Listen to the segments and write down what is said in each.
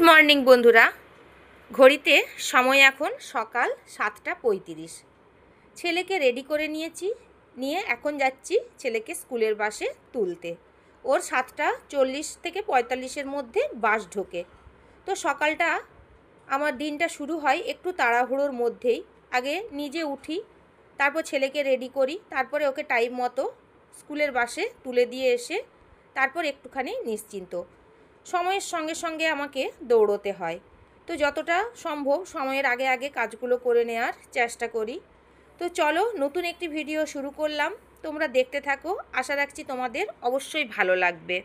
Morning বন্ধুরা, ঘড়িতে সময় এখন সকাল 7:35। ছেলেকে রেডি করে নিয়ে এখন যাচ্ছি ছেলেকে স্কুলের বাসে তুলতে। ওর 7:40 থেকে 45-এর মধ্যে বাস ঢোকে। তো সকালটা আমার দিনটা শুরু হয় একটু তাড়াহুড়োর মধ্যেই। আগে নিজে উঠি, তারপর ছেলেকে রেডি করি, তারপরে ওকে টাইম মতো স্কুলের বাসে তুলে দিয়ে এসে তারপর একটুখানি নিশ্চিন্ত। সময়ের সঙ্গে সঙ্গে আমাকে দৌড়তে হয়, তো যতটা সম্ভব সময়ের আগে আগে কাজগুলো করে নেওয়ার চেষ্টা করি। তো চলো, নতুন একটি ভিডিও শুরু করলাম, তোমরা দেখতে থাকো। আশা রাখছি তোমাদের অবশ্যই ভালো লাগবে।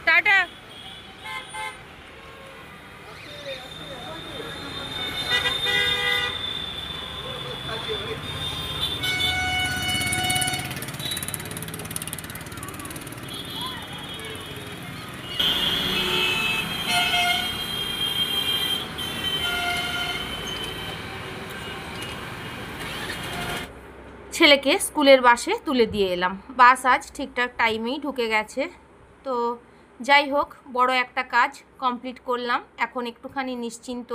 টাটা। ছেলেকে স্কুলের বাসে তুলে দিয়ে এলাম। বাস আজ ঠিকঠাক টাইমেই ঢুকে গেছে। তো যাই হোক, বড় একটা কাজ কমপ্লিট করলাম, এখন একটুখানি নিশ্চিন্ত।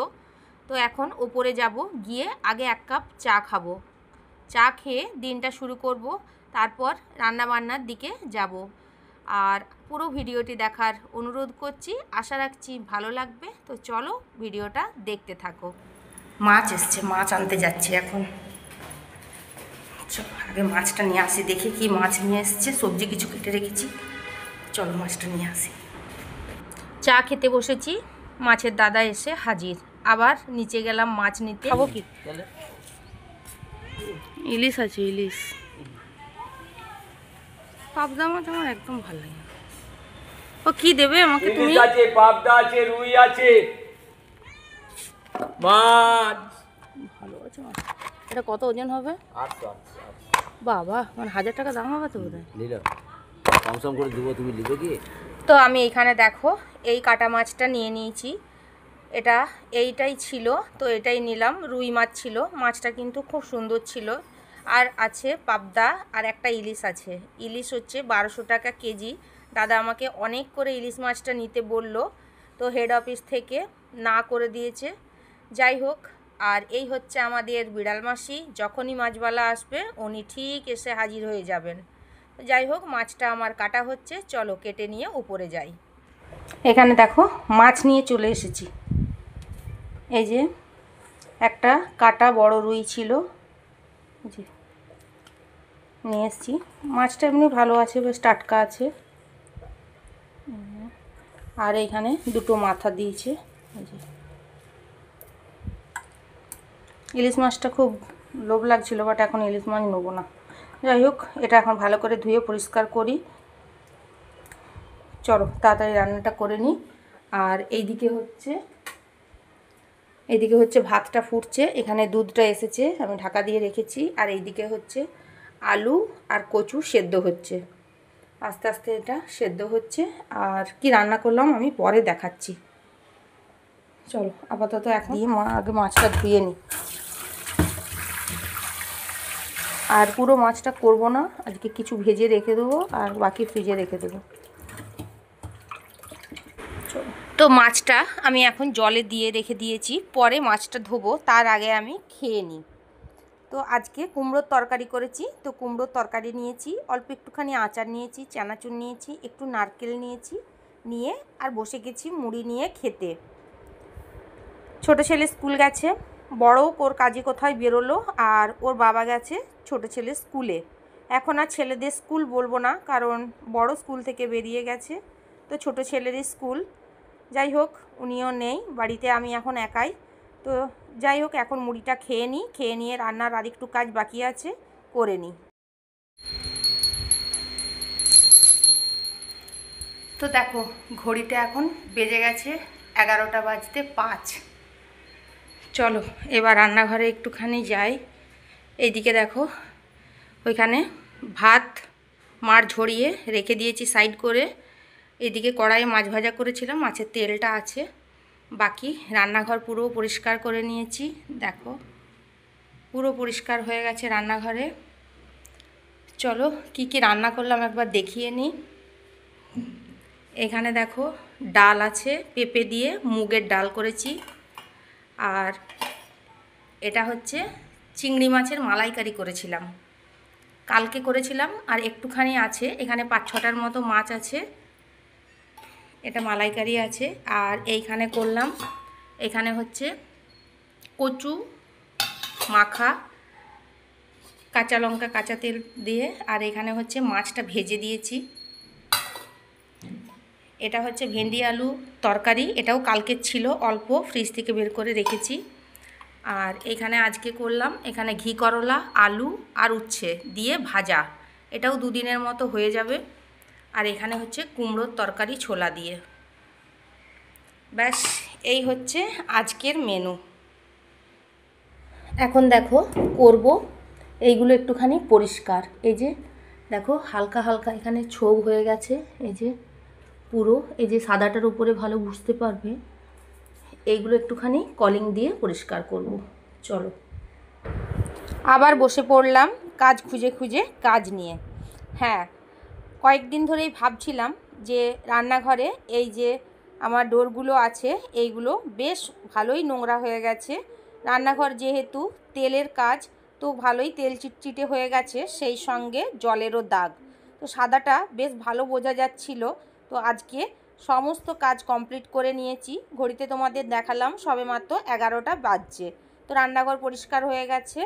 তো এখন ওপরে যাব, গিয়ে আগে 1 কাপ চা খাবো। চা খেয়ে দিনটা শুরু করব, তারপর রান্নাবান্নার দিকে যাব। আর পুরো ভিডিওটি দেখার অনুরোধ করছি, আশা রাখছি ভালো লাগবে। তো চলো, ভিডিওটা দেখতে থাকো। মাছ এসছে, মাছ আনতে যাচ্ছি এখন। চলো আগে মাছটা নিয়ে আসি, দেখি কি মাছ নিয়ে এসছে। সবজি কিছু কেটে রেখেছি, চলো মাছটা নিয়ে আসি। চা খেতে বসেছি, মাছের দাদা এসে হাজির। আবার নিচে গেলাম মাছ নিতে। খাবো কি? ইলিশ আছে, ইলিশ। পাবদা মাছ আমার একদম ভালো লাগে। ও কি দেবে আমাকে তুমি? ইলিশ আছে, পাবদা আছে, রুই আছে, মাছ ভালো আছে মাছ। এটা কত ওজন হবে? 800। বাবা, মানে 1000 টাকা দাম হবে তো বোধহয়। নিলাম, কম করে দেবো, তুমি নেবে কি? তো আমি এইখানে দেখো এই কাটা মাছটা নিয়ে নিয়েছি। এইটাই ছিল, তো এটাই নিলাম। রুই মাছ ছিল, মাছটা কিন্তু খুব সুন্দর ছিল। আর আছে পাবদা, আর একটা ইলিশ আছে। ইলিশ হচ্ছে 1200 টাকা কেজি। দাদা আমাকে অনেক করে ইলিশ মাছটা নিতে বলল, তো হেড অফিস থেকে না করে দিয়েছে। যাই হোক, আর এই হচ্ছে আমাদের বিড়াল মাসি। যখনই মাছওয়ালা আসবে উনি ঠিক এসে হাজির হয়ে যাবেন। যাই হোক, মাছটা আমার কাটা হচ্ছে, চলো কেটে নিয়ে উপরে যাই। এখানে দেখো মাছ নিয়ে চলে এসেছি। এই যে একটা কাটা বড় রুই ছিল, যে নিয়ে এসেছি। মাছটা এমনি ভালো আছে, বেশ টাটকা আছে। আর এইখানে দুটো মাথা দিয়েছে। ইলিশ মাছটা খুব লোভ লাগছিল, বাট এখন ইলিশ মাছ নেবো না। যাই হোক, এটা এখন ভালো করে ধুয়ে পরিষ্কার করি। চলো তাড়াতাড়ি রান্নাটা করে নিই। আর এইদিকে হচ্ছে ভাতটা ফুটছে, এখানে দুধটা এসেছে, আমি ঢাকা দিয়ে রেখেছি। আর এইদিকে হচ্ছে আলু আর কচু সেদ্ধ হচ্ছে, আস্তে আস্তে এটা সেদ্ধ হচ্ছে। আর কি রান্না করলাম আমি পরে দেখাচ্ছি। চলো আপাতত এখন আগে মাছটা ধুয়ে নিই। আর পুরো মাছটা করব না আজকে, কিছু ভেজে রেখে দেবো আর বাকি ফ্রিজে রেখে দেবো। তো মাছটা আমি এখন জলে দিয়ে রেখে দিয়েছি, পরে মাছটা ধোবো, তার আগে আমি খেয়ে নিই। তো আজকে কুমড়োর তরকারি করেছি। তো কুমড়োর তরকারি নিয়েছি, অল্প একটুখানি আচার নিয়েছি, চানাচুর নিয়েছি, একটু নারকেল নিয়েছি, নিয়ে আর বসে গেছি মুড়ি নিয়ে খেতে। ছোটো ছেলে স্কুল গেছে, বড় ওর কাজে কোথায় বেরোলো, আর ওর বাবা গেছে ছোটো ছেলে স্কুলে। এখন আর ছেলেদের স্কুল বলবো না, কারণ বড় স্কুল থেকে বেরিয়ে গেছে, তো ছোটো ছেলেরই স্কুল। যাই হোক, উনিও নেই বাড়িতে, আমি এখন একাই। তো যাই হোক, এখন মুড়িটা খেয়ে নিই, খেয়ে নিয়ে রান্নার আরেকটু কাজ বাকি আছে, করে নিই। তো দেখো ঘড়িতে এখন বেজে গেছে 11:05। চলো এবার রান্নাঘরে একটুখানি যাই। এইদিকে দেখো, ওইখানে ভাত মার ঝরিয়ে রেখে দিয়েছি সাইড করে। এদিকে কড়াইয়ে মাছ ভাজা করেছিলাম, মাছের তেলটা আছে। বাকি রান্নাঘর পুরো পরিষ্কার করে নিয়েছি। দেখো পুরো পরিষ্কার হয়ে গেছে রান্নাঘরে। চলো কি কি রান্না করলাম একবার দেখিয়ে নিই। এখানে দেখো ডাল আছে, পেঁপে দিয়ে মুগের ডাল করেছি। আর এটা হচ্ছে চিংড়ি মাছের মালাইকারি করেছিলাম, কালকে করেছিলাম। আর একটুখানি আছে, এখানে 5-6টার মতো মাছ আছে, এটা মালাইকারি আছে। আর এইখানে করলাম, এখানে হচ্ছে কচু মাখা, কাঁচা লঙ্কা কাঁচা তেল দিয়ে। আর এখানে হচ্ছে মাছটা ভেজে দিয়েছি। এটা হচ্ছে ভেন্ডি আলু তরকারি, এটাও কালকের ছিল, অল্প ফ্রিজ থেকে বের করে রেখেছি। আর এখানে আজকে করলাম, এখানে ঘি করলা, আলু আর উচ্ছে দিয়ে ভাজা, এটাও 2 দিনের মতো হয়ে যাবে। আর এখানে হচ্ছে কুমড়োর তরকারি ছোলা দিয়ে। ব্যাস এই হচ্ছে আজকের মেনু। এখন দেখো করব এইগুলো একটুখানি পরিষ্কার। এই যে দেখো হালকা হালকা এখানে ছোপ হয়ে গেছে, এই যে পুরো, এই যে সাদাটার উপরে ভালো বুঝতে পারবে। এইগুলো একটুখানি কলিং দিয়ে পরিষ্কার করব। চলো আবার বসে পড়লাম কাজ খুঁজে খুঁজে কাজ নিয়ে। হ্যাঁ, কয়েকদিন ধরেই ভাবছিলাম যে রান্নাঘরে এই যে আমার ডোরগুলো আছে এইগুলো বেশ ভালোই নোংরা হয়ে গেছে। রান্নাঘর যেহেতু তেলের কাজ, তো ভালোই তেল চিটচিটে হয়ে গেছে, সেই সঙ্গে জলেরও দাগ। তো সাদাটা বেশ ভালো বোঝা যাচ্ছিল। তো আজকে সমস্ত কাজ কমপ্লিট করে নিয়েছি। ঘড়িতে তোমাদের দেখালাম সবেমাত্র 11টা বাজছে। তো রান্নাঘর পরিষ্কার হয়ে গেছে,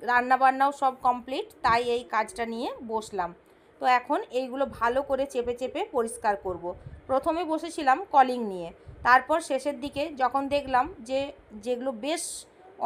রান্নাবান্নাও সব কমপ্লিট, তাই এই কাজটা নিয়ে বসলাম। তো এখন এইগুলো ভালো করে চেপে চেপে পরিষ্কার করব। প্রথমে বসেছিলাম কলিং নিয়ে, তারপর শেষের দিকে যখন দেখলাম যে যেগুলো বেশ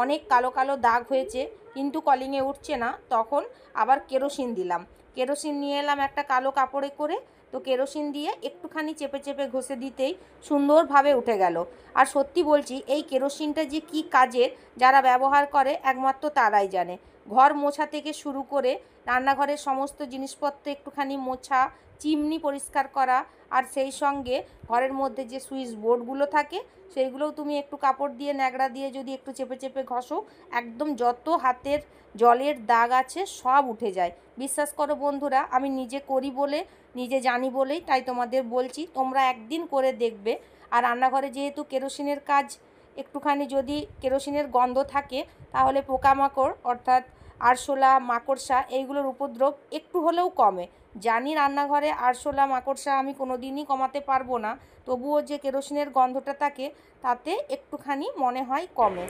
অনেক কালো কালো দাগ হয়েছে কিন্তু কলিংয়ে উঠছে না, তখন আবার কেরোসিন দিলাম। কেরোসিন নিয়ে এলাম একটা কালো কাপড়ে করে। তো কেরোসিন দিয়ে একটুখানি চেপে চেপে ঘষে দিতেই সুন্দরভাবে উঠে গেল। আর সত্যি বলছি, এই কেরোসিনটা যে কী কাজের, যারা ব্যবহার করে একমাত্র তারাই জানে। ঘর মোছা থেকে শুরু করে রান্নাঘরের সমস্ত জিনিসপত্র একটুখানি মোছা, চিমনি পরিষ্কার করা, আর সেই সঙ্গে ঘরের মধ্যে যে সুইচ বোর্ডগুলো থাকে সেইগুলোও তুমি একটু কাপড় দিয়ে ন্যাকড়া দিয়ে যদি একটু চেপে চেপে ঘষো, একদম যত হাতের জলের দাগ আছে সব উঠে যায়। বিশ্বাস করো বন্ধুরা, আমি নিজে করি বলে, নিজে জানি বলেই তাই তোমাদের বলছি, তোমরা একদিন করে দেখবে। আর রান্নাঘরে যেহেতু কেরোসিনের কাজ, একটুখানি যদি কেরোসিনের গন্ধ থাকে তাহলে পোকামাকড় অর্থাৎ আরশোলা, মাকড়সা এইগুলোর উপদ্রব একটু হলেও কমে। জানি রান্নাঘরে আরশোলা, মাকড়সা আমি কোনো দিনই কমাতে পারবো না, তবুও যে কেরোসিনের গন্ধটা থাকে তাতে একটুখানি মনে হয় কমে।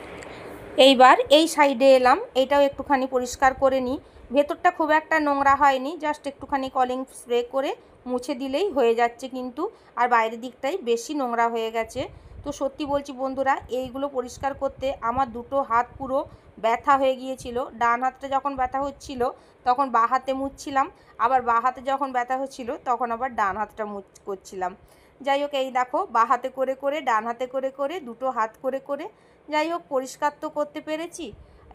এইবার এই সাইডে এলাম, এইটাও একটুখানি পরিষ্কার করে নিই। ভেতরটা খুব একটা নোংরা হয়নি, জাস্ট একটুখানি কলিং স্প্রে করে মুছে দিলেই হয়ে যাচ্ছে কিন্তু। আর বাইরের দিকটাই বেশি নোংরা হয়ে গেছে। তো সত্যি বলছি বন্ধুরা, এইগুলো পরিষ্কার করতে আমার 2টো হাত পুরো ব্যথা হয়ে গিয়েছিল। ডান হাতটা যখন ব্যথা হচ্ছিল তখন বাঁ হাতে মুছছিলাম, আবার বাঁ হাতে যখন ব্যথা হচ্ছিল তখন আবার ডান হাতটা করছিলাম। যাই হোক, এই দেখো বাঁ হাতে করে করে, ডান হাতে করে করে, 2টো হাত করে করে, যাই হোক পরিষ্কার তো করতে পেরেছি,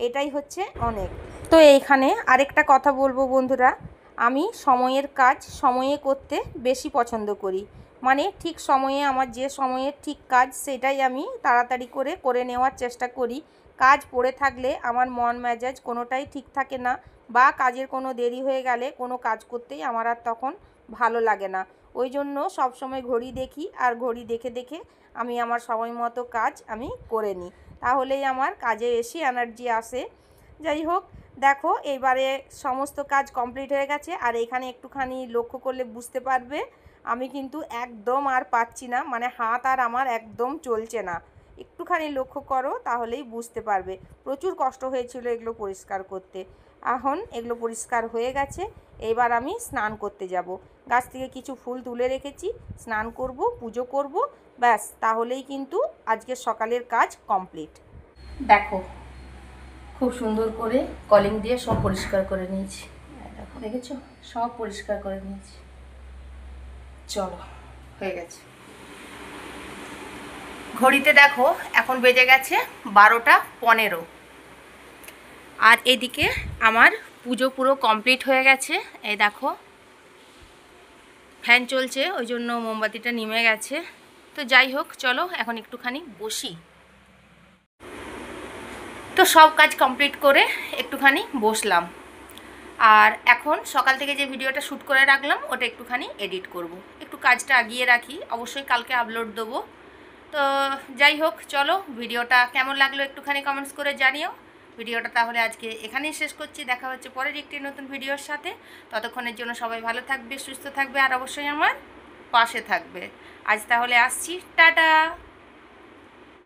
এটাই হচ্ছে অনেক। তো এইখানে আরেকটা কথা বলবো বন্ধুরা, আমি সময়ের কাজ সময়ে করতে বেশি পছন্দ করি। মানে ঠিক সময়ে, আমার যে সময়ের ঠিক কাজ সেটাই আমি তাড়াতাড়ি করে নেওয়ার চেষ্টা করি। কাজ পড়ে থাকলে আমার মন মেজাজ কোনোটাই ঠিক থাকে না, বা কাজের কোনো দেরি হয়ে গেলে কোনো কাজ করতেই আমার আর তখন ভালো লাগে না। ওই জন্য সবসময় ঘড়ি দেখি, আর ঘড়ি দেখে দেখে আমি আমার সময় মতো কাজ আমি করে নিই, তাহলেই আমার কাজে বেশি এনার্জি আসে। যাই হোক, দেখো এবারে সমস্ত কাজ কমপ্লিট হয়ে গেছে। আর এখানে একটুখানি লক্ষ্য করলে বুঝতে পারবে আমি কিন্তু একদম আর পাচ্ছি না, মানে হাত আর আমার একদম চলছে না। একটুখানি লক্ষ্য করো তাহলেই বুঝতে পারবে। প্রচুর কষ্ট হয়েছিল এগুলো পরিষ্কার করতে। এখন এগুলো পরিষ্কার হয়ে গেছে, এবার আমি স্নান করতে যাব। গাছ থেকে কিছু ফুল তুলে রেখেছি, স্নান করব, পুজো করব, ব্যাস তাহলেই কিন্তু আজকের সকালের কাজ কমপ্লিট। দেখো খুব সুন্দর করে কলিং দিয়ে সব পরিষ্কার করে নিয়েছি। দেখো দেখেছো, সব পরিষ্কার করে নিয়েছি। চলো, হয়ে গেছে। ঘড়িতে দেখো এখন বেজে গেছে 12টা 15। আর এদিকে আমার পুজো পুরো কমপ্লিট হয়ে গেছে। এই দেখো ফ্যান চলছে, ওই জন্য মোমবাতিটা নিমে গেছে। তো যাই হোক, চলো এখন একটুখানি বসি। তো সব কাজ কমপ্লিট করে একটুখানি বসলাম। আর এখন সকাল থেকে যে ভিডিওটা শ্যুট করে রাখলাম ওটা একটুখানি এডিট করব। একটু কাজটা আগিয়ে রাখি, অবশ্যই কালকে আপলোড দেবো। তো যাই হোক, চলো ভিডিওটা কেমন লাগলো একটুখানি কমেন্টস করে জানিও। ভিডিওটা তাহলে আজকে এখানেই শেষ করছি। দেখা হচ্ছে পরের একটি নতুন ভিডিওর সাথে। ততক্ষণের জন্য সবাই ভালো থাকবে, সুস্থ থাকবে, আর অবশ্যই আমার পাশে থাকবে। আজ তাহলে আসছি, টাটা।